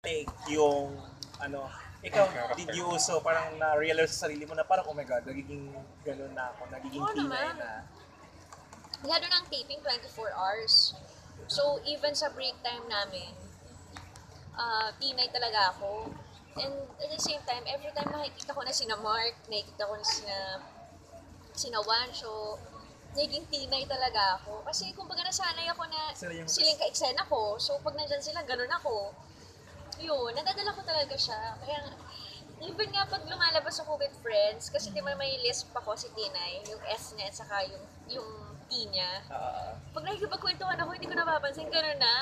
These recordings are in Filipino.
Like, yung, ano, ikaw, did you also parang na-realize sa sarili mo na parang, oh my God, nagiging ganun na ako, nagiging Oo tinay naman. na. Lalo ng taping 24 hours. So, even sa break time namin, tinay talaga ako. And at the same time, every time nakikita ko na sina Mark, nakikita ko na sina Wancho, naging tinay talaga ako. Kasi kumbaga nasanay ako na Sila yung- siling ka-eksena ko. So, pag nandyan sila, ganun ako. Yun, nadadala ko talaga siya. Kaya, even nga pag lumalabas ako with friends, kasi di ba may lisp ako si Tinay, yung S niya at saka yung T niya. Pag nakikipagkwentuhan ako, hindi ko napapansin, gano'n na.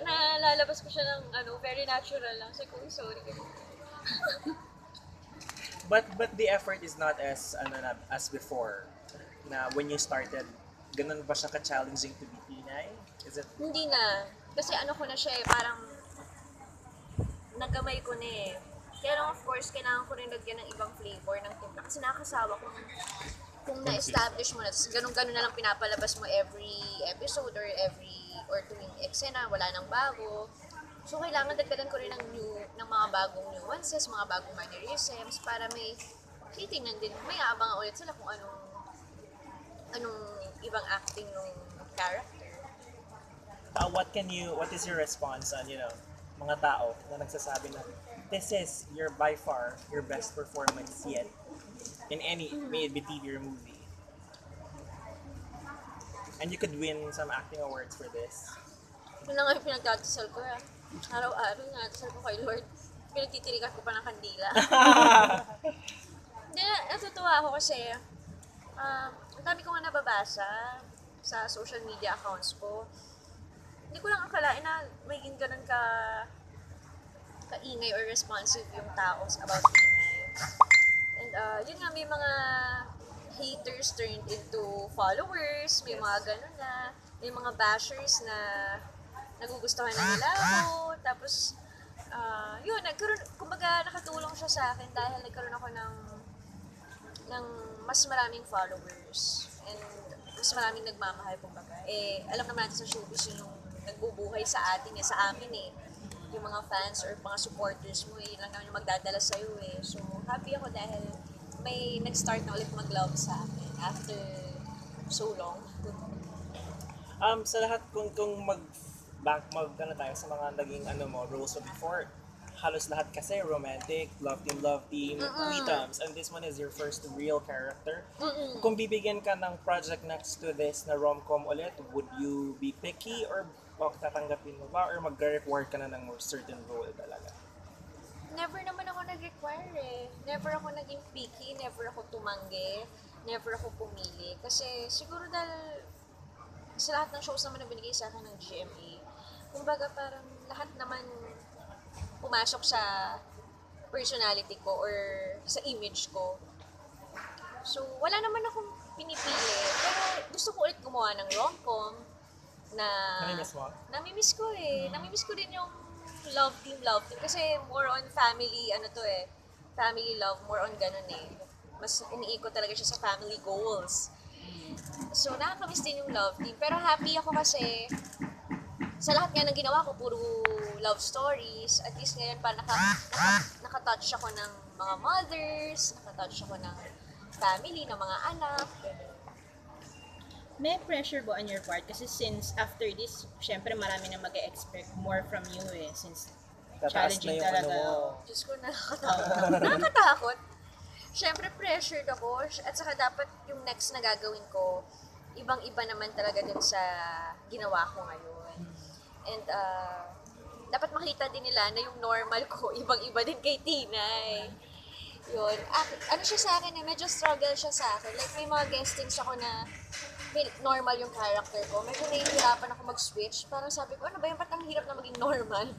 Nalalabas ko siya ng very natural lang. Sabi ko, sorry. But the effort is not as as before. Na when you started, ganun ba siya ka-challenging to be tinay? Is it Hindi na. Kasi ko na siya parang nagamay ko na eh. Kaya lang of course, kailangan ko rin lagyan ng ibang flavor ng timpla. Kasi nakakasawa kung na-establish mo na, ganun-ganun na lang pinapalabas mo every episode or tuwing eksena, wala nang bago. So, kailangan dagdagan ko rin ng mga bagong nuances, mga bagong mannerisms, para may titingnan din, may aabangan ulit sila kung anong ibang acting ng character. what is your response on, mga tao na nagsasabi na this is by far your best performance yet in any, may it be TV or movie? And you could win some acting awards for this. Yun lang nga yung pinagdadasal ko. Araw-araw nadasal ko kay Lord. Pinagtitirikan ko pa ng kandila. Hindi, natutuwa ako kasi ang dami ko nga nababasa sa social media accounts ko. Hindi ko lang akalain na maging ganun kaingay or responsive yung tao about Pinay. And yun nga, may mga haters turned into followers, may mga ganun na, may mga bashers na nagugustuhan na nila ako, tapos yun, kumbaga nakatulong siya sa akin dahil nagkaroon ako ng mas maraming followers and mas maraming nagmamahal kumbaga. Alam naman natin sa showbiz yun yung nagbubuhay sa atin sa amin yung mga fans or mga supporters mo yun lang naman yung magdadala sa'yo So, happy ako dahil may nag-start na ulit mag-love sa akin after so long. Sa lahat, kung tayo sa mga naging roles mo before, halos lahat kasi romantic, love team, tweetums, and this one is your first real character. Kung bibigyan ka ng project next to this na rom-com ulit, would you be picky or tatanggapin mo ba or mag-require ka na ng certain role talaga? Never naman ako nag-require Never ako naging picky, never ako tumanggi, never ako pumili. Kasi siguro dahil sa lahat ng shows naman na binigay sa akin ng GMA, kumbaga parang lahat naman pumasok sa personality ko or sa image ko. So, wala naman akong pinipili. Pero gusto ko ulit gumawa ng rom-com na Namimiss mo? Namimiss ko Namimiss ko din yung love team. Kasi more on family, family love, more on ganun Mas iniikot talaga siya sa family goals. So, nakakamiss din yung love team. Pero happy ako kasi sa lahat nga ng ginawa ko, puro love stories. At least ngayon pa nakatouch ako ng mga mothers, nakatouch ako ng family, ng mga anak. May pressure ba on your part? Kasi since after this, syempre marami na mag-expect more from you since Tataas na challenging yung talaga. Diyos ko, nakakatakot. Nakakatakot. Syempre, pressured ako. At saka dapat yung next na gagawin ko, ibang-iba naman talaga dun sa ginawa ko ngayon. And dapat makita din nila na yung normal ko, ibang-iba din kay Tinay. Yun. Siya sa akin medyo struggle siya sa akin. Like, may mga guestings ako na normal yung character ko. Medyo nahihirapan ako mag-switch. Parang sabi ko, ano ba yung ba't ang hirap na maging normal?